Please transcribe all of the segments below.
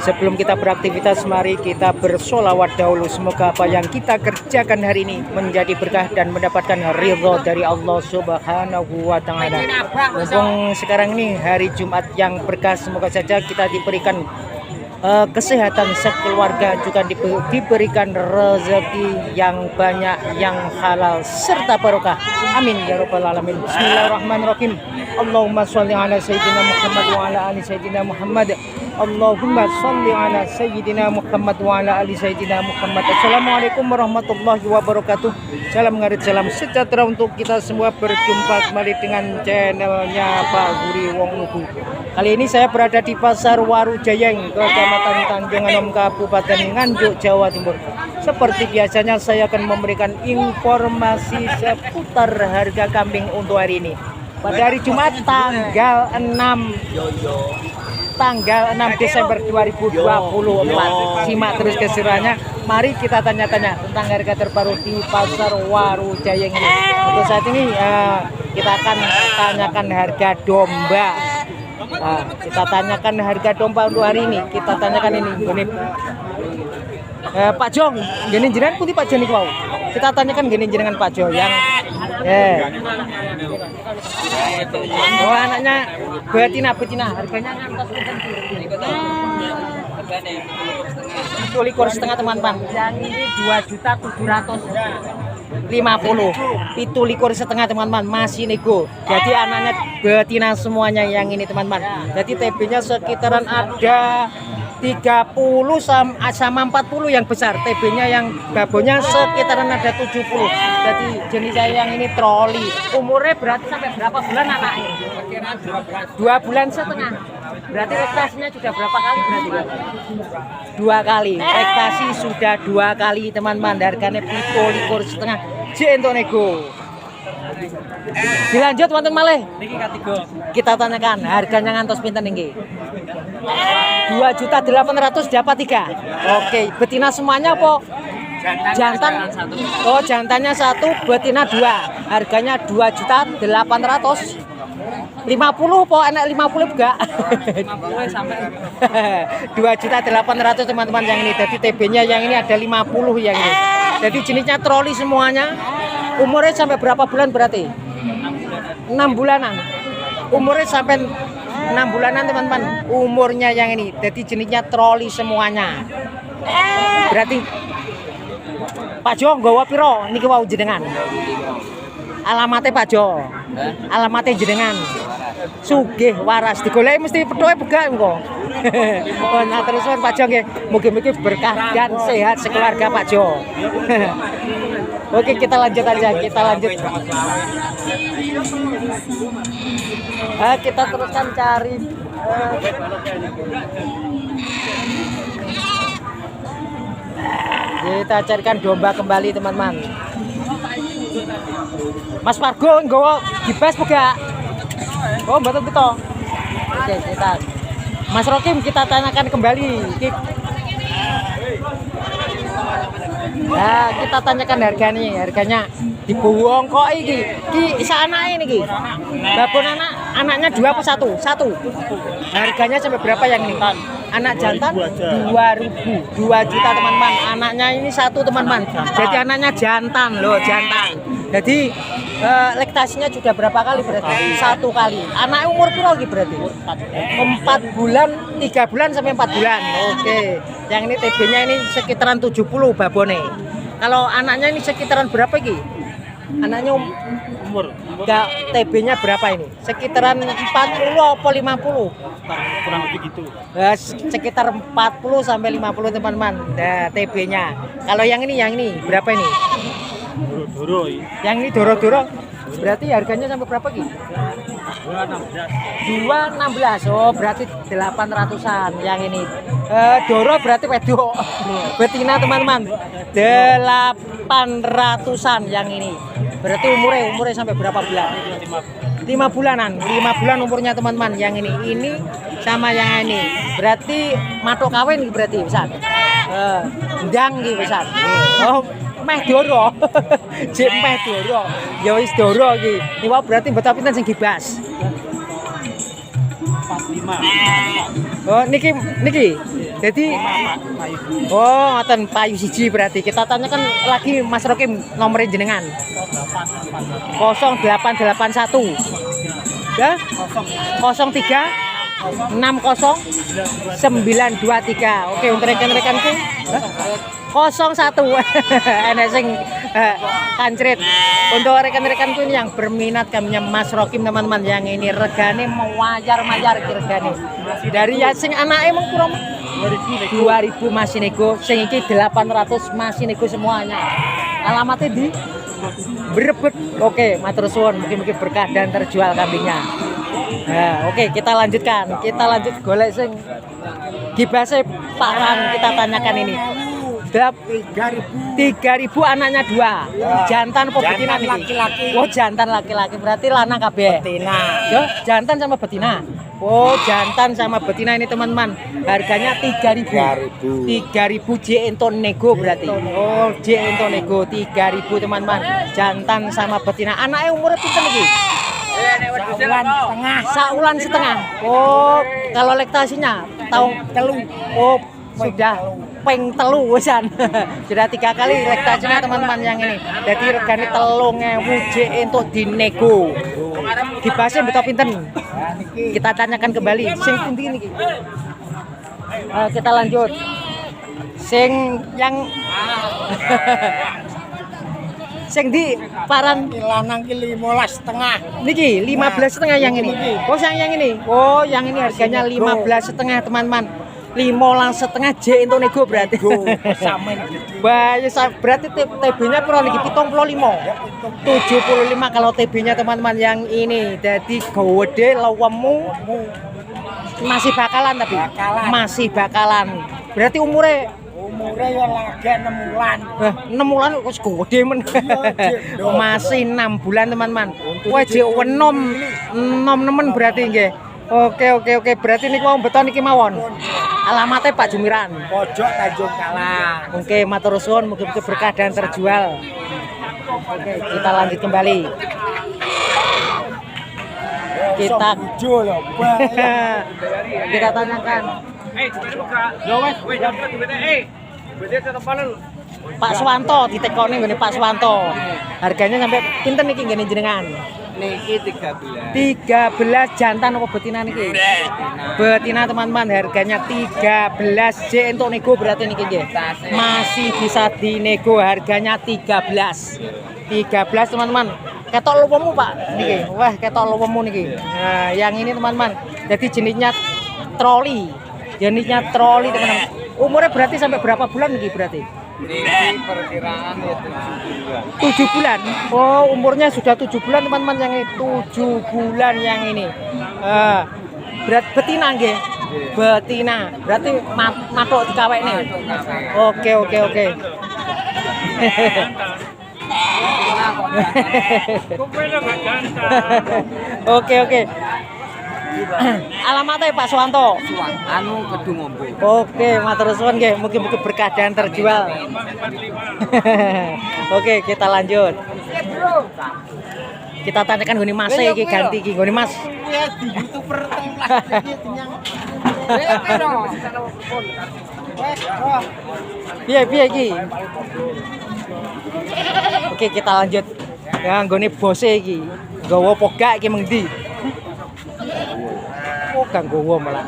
Sebelum kita beraktivitas, mari kita bersolawat dahulu. Semoga apa yang kita kerjakan hari ini menjadi berkah dan mendapatkan ridho dari Allah Subhanahu wa Ta'ala. Mumpung sekarang ini hari Jumat yang berkah, semoga saja kita diberikan kesehatan sekeluarga, juga diberikan rezeki yang banyak, yang halal serta barokah. Amin ya rabbal alamin. Bismillahirrahmanirrahim. Allahumma sholli ala sayyidina Muhammad wa ala ali sayyidina Muhammad. Allahumma sholli ala sayyidina Muhammad wa ala ali sayyidina Muhammad. Assalamualaikum warahmatullahi wabarakatuh. Salam ngarit, salam sejahtera untuk kita semua. Berjumpa kembali dengan channelnya Pak Guri Wong Lugu. Kali ini saya berada di Pasar Waru Jayeng, Kecamatan Tanjung Enom, Kabupaten Nganjuk, Jawa Timur. Seperti biasanya saya akan memberikan informasi seputar harga kambing untuk hari ini. Pada hari Jumat tanggal 6 Desember 2024. Simak terus keseruannya. Mari kita tanya-tanya tentang harga terbaru di Pasar Waru Jayeng ini. Untuk saat ini kita akan tanyakan harga domba. Kita tanyakan harga domba untuk hari ini. Kita tanyakan ini. Pak Jong, gini jenengan putih Pak Joni kau. Kita tanyakan gini jenengan Pak Jong yang oh, anaknya betina harganya ngantos itu likur setengah teman-teman. Yang ini 2.750.000. Itu likur setengah teman-teman, masih nego. Jadi anaknya betina semuanya yang ini teman-teman. Jadi TB-nya sekitaran ada 30 sama 40 yang besar. TB-nya yang babonya sekitaran ada 70. Jadi jenisnya yang ini troli. Umurnya berarti sampai berapa bulan anaknya? 2 bulan setengah. Berarti rektasinya sudah berapa kali berarti? 2 kali. Rektasi sudah 2 kali teman-teman. Harganya pipo likur setengah. Jento nego. Dilanjut wonten malih. Kita tanyakan harganya ngantos pinten niki? 2.800.000 dapat 3. Oke, betina semuanya apa? Jantan. Oh, jantannya 1, betina 2. Harganya 2.800.000. 50 po, enak 50 enggak? 50 sampai 2.800.000 teman-teman yang ini. Jadi TB-nya yang ini ada 50 yang ini. Jadi jenisnya troli semuanya. Umurnya sampai berapa bulan berarti? 6 bulanan. Umurnya sampai 6 bulanan teman-teman. Umurnya yang ini. Jadi jenisnya troli semuanya. Berarti Pak Jo nggawa piro niki wau jenengan? Alamatnya Pak Jo. Alamatnya jenengan. Sugih waras digoleki mesti pethoke begak engko. Nah terus Pak Jo nggih, mugi-mugi berkah dan sehat sekeluarga Pak Jo. Oke, kita lanjut aja, kita lanjut. Kita teruskan cari kita carikan domba kembali teman-teman. Mas Pargo nggawa gibas pegak. Oh, mboten beto. Oke, kita Mas Rokim kita tanyakan kembali. Nah, kita tanyakan harganya dibuang kok iki. Ki sanake niki. Babon anaknya 2 apa 1? 1. Harganya sampai berapa yang ini? Anak jantan 2.000, 2 juta teman-teman. Anaknya ini 1 teman-teman. Jadi anaknya jantan loh, jantan. Jadi laktasinya sudah berapa kali berarti? 1 kali. Anak umur piro iki berarti? 4 bulan, 3 bulan sampai 4 bulan. Oke. Yang ini TB-nya ini sekitaran 70 babone. Kalau anaknya ini sekitaran berapa iki? Anaknya umur TB-nya berapa ini? Sekitaran 40 atau 50? Kurang lebih gitu. Sekitar 40 sampai 50 teman-teman. Nah, TB-nya. Kalau yang ini berapa ini? Doro. Yang ini doro-doro. Berarti harganya sampai berapa ki? 216. Oh, berarti 800-an yang ini. Doro berarti wedok. Betina teman-teman. 800-an yang ini. Berarti umurnya sampai berapa bulan? 5 bulanan. 5 bulan umurnya teman-teman yang ini. Ini sama yang ini. Berarti matok kawin berarti bisa. Ndang iki bisa. Oh, meh doro. Jek meh doro. Ya wis doro iki. Niku berarti mboten pinten sing gibas. 45. Oh, niki. Jadi oh, ngoten payu siji berarti. Kita tanyakan lagi Mas Rokim nomornya jenengan. 0881 ya 03 60 923. Oke, untuk rekan-rekanku 01 enek sing kancrit. Untuk rekan-rekanku ini yang berminat kami Mas Rokim teman-teman, yang ini regane mewajar-majar regane. Dari ya sing anake mung kurang 2000 masih nego, sing iki 800 masih nego semuanya. Alamatnya di Brebet. Oke, matur suwun, mungkin berkah dan terjual kambingnya. Nah, oke, kita lanjutkan. Kita lanjut golek sing gibase Pak Ran, kita tanyakan ini. 3.000 anaknya 2. Jantan apa betina nih? Laki-laki. Oh, jantan laki-laki, berarti lanang kabeh. Betina. Yo, jantan sama betina. Oh, jantan sama betina ini teman-teman. Harganya 3.000. 3.000 J ento nego berarti. Oh, J ento nego 3.000 teman-teman. Jantan sama betina. Anaknya umurnya pinten iki? Saulan setengah. Oh, kalau laktasinya tahun telu. Oh, sudah peng telu wisan. Sudah 3 kali laktasinya teman-teman yang ini. Jadi regane 3.000 J untuk dinego. Dibahasnya betul pinten. Kita tanyakan kembali. Sing pundi niki? Kita lanjut. Sing yang sing di paran Lanang ki 15,5. niki 15,5 yang ini. Oh, yang ini. Oh, yang ini harganya 15,5 teman-teman. 15,5 J untuk nego berarti. Samen Berarti TB-nya piro niki 75. 75 kalau TB-nya teman-teman yang ini. Jadi gede lewemu masih bakalan tapi. Masih bakalan. Berarti umurnya ya lagi 6 bulan. 6 bulan kok gede men. Masih 6 bulan teman-teman. Wah, jek enom nemen berarti nggih. Oke. Berarti niku wong beton iki mawon. Alamatnya Pak Jumiran. Pojok Tanjung Kalang. Oke, matur suwun, mugi-mugi berkah dan terjual. Oke, kita lanjut kembali. Kita kita tanyakan. Pak Swanto ditekoni ngene Pak Swanto. Harganya sampai pinten niki ngene jenengan? Niki 13. 13 jantan apa betina niki? Betina teman-teman, harganya 13 J untuk nego berarti niki nggih. Masih bisa dinego, harganya 13 teman-teman. Ketok lupemu Pak niki. Wah, ketok lupemu niki. Nah, yang ini teman-teman. Jadi jenisnya troli. Jenisnya troli teman-teman. Umurnya berarti sampai berapa bulan niki berarti? Ini perkiraan ya 7 bulan. Oh, umurnya sudah 7 bulan teman-teman, yang ini 7 bulan yang ini. Berat betina nggih. Betina. Berarti matok dikawekne. Oke. Oke. Alamatnya Pak Suwanto. Anu Kedung Ombo. Oke, matur suwun nggih, mugi-mugi berkah dan terjual. Oke, kita lanjut. Kita tanyakan goni Mas iki ganti iki goni Mas. Ya di YouTuber tengah Piye iki? Oke, kita lanjut. Ya nggone bose iki. Nggawa pogak iki mengdi? Oh, kang gowo malah.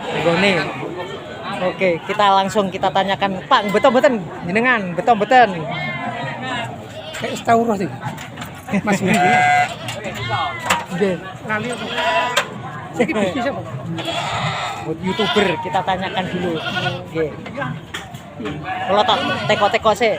Nggone. Oke, kita langsung kita tanyakan, Pak, beton jenengan, beton. kayak tahu roh sih. Mas Widi. Nggih. Nanti iki bisnis apa? Buat YouTuber kita tanyakan dulu. Nggih. Kalau tak teko-teko sih.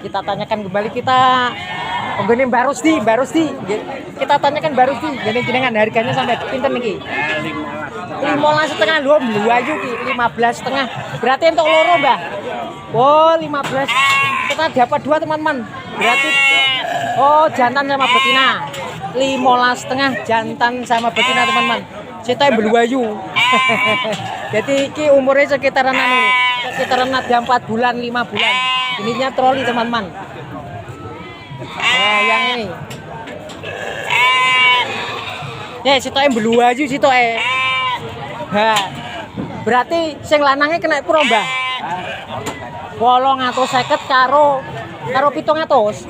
Kita tanyakan kembali, kita penggone Mbak Rusdi. Kita tanyakan Mbak Rusdi, jenengan harganya sampai pinten niki? 15,5 lho, mlayu ki 15,5. Berarti untuk loro, Mbah. Oh, 15. Kita dapat 2 teman-teman. Berarti oh, jantan sama betina. 15,5 jantan sama betina teman-teman. Kita mlayu. Jadi iki umurnya sekitaran ada 4 bulan, 5 bulan. Ininya troli teman-teman. Nah, yang ini Ya sitoke mbluaju sitoke. Ha. Berarti sing lanange kena piro, Mbah? 850 karo 700.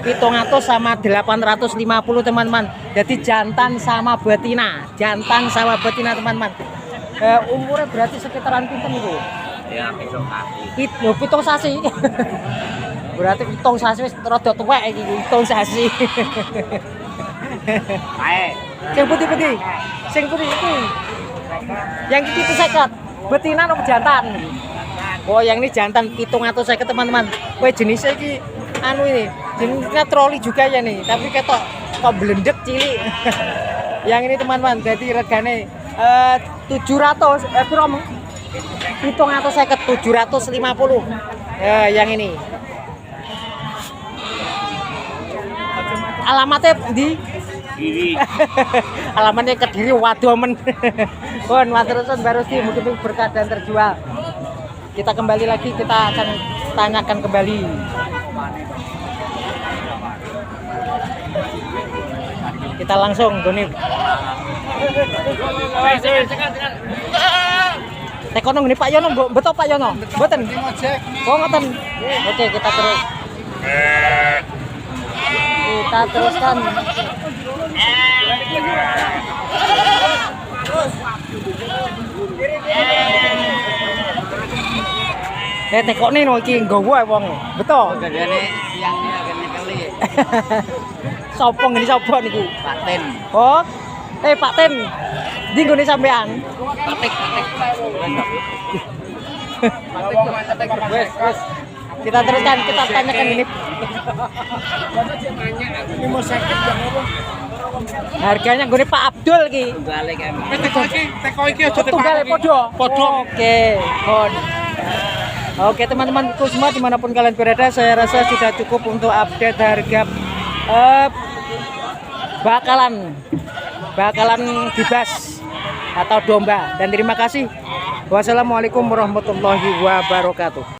700 sama 850 teman-teman. Jadi jantan sama betina. Jantan sama betina teman-teman. Umurnya berarti sekitaran pinten itu? Ya, besok kaki. Pitung sasi. Berarti pitung sasi wis rada tuwek iki, pitung sasi. Ae. Sing putih-putih. Sing putih itu. Yang itu 50. Betina nopo jantan? Oh, yang ini jantan 750 teman-teman. Kowe jenisnya iki anu ini, jenisnya troli juga ya nih, tapi ketok kok blendek cilik. Yang ini teman-teman, jadi regane 700 piro mong? 750 750. Yang ini. Alamatnya di Kiri. alamatnya Kediri Wadomen. Pun matur nuwun Mbak Rusti, mungkin berkah dan terjual. Kita kembali lagi, kita akan tanyakan kembali. Kita langsung goni. Tekono ngene Pak Yono, betul Pak Yono? Mboten. Oh ngoten. Oke, kita terus. Kita teruskan. Tekokne no iki nggowo ae wong. Betul. Gadane siangnya gene kali. Sopo ngene sapa niku? Paten. Oh. Pak Ten. Ndi nggone sampean? Patek. Wes. Kita teruskan, kita tanyakan ini. Ini mau sakit ya apa? Harganya nggone Pak Abdul iki. Balik kami. Teko iki aja Tunggale podo. Oke. Kon. Oke teman-teman semua dimanapun kalian berada, saya rasa sudah cukup untuk update harga bakalan bebas atau domba. Dan terima kasih. Wassalamualaikum warahmatullahi wabarakatuh.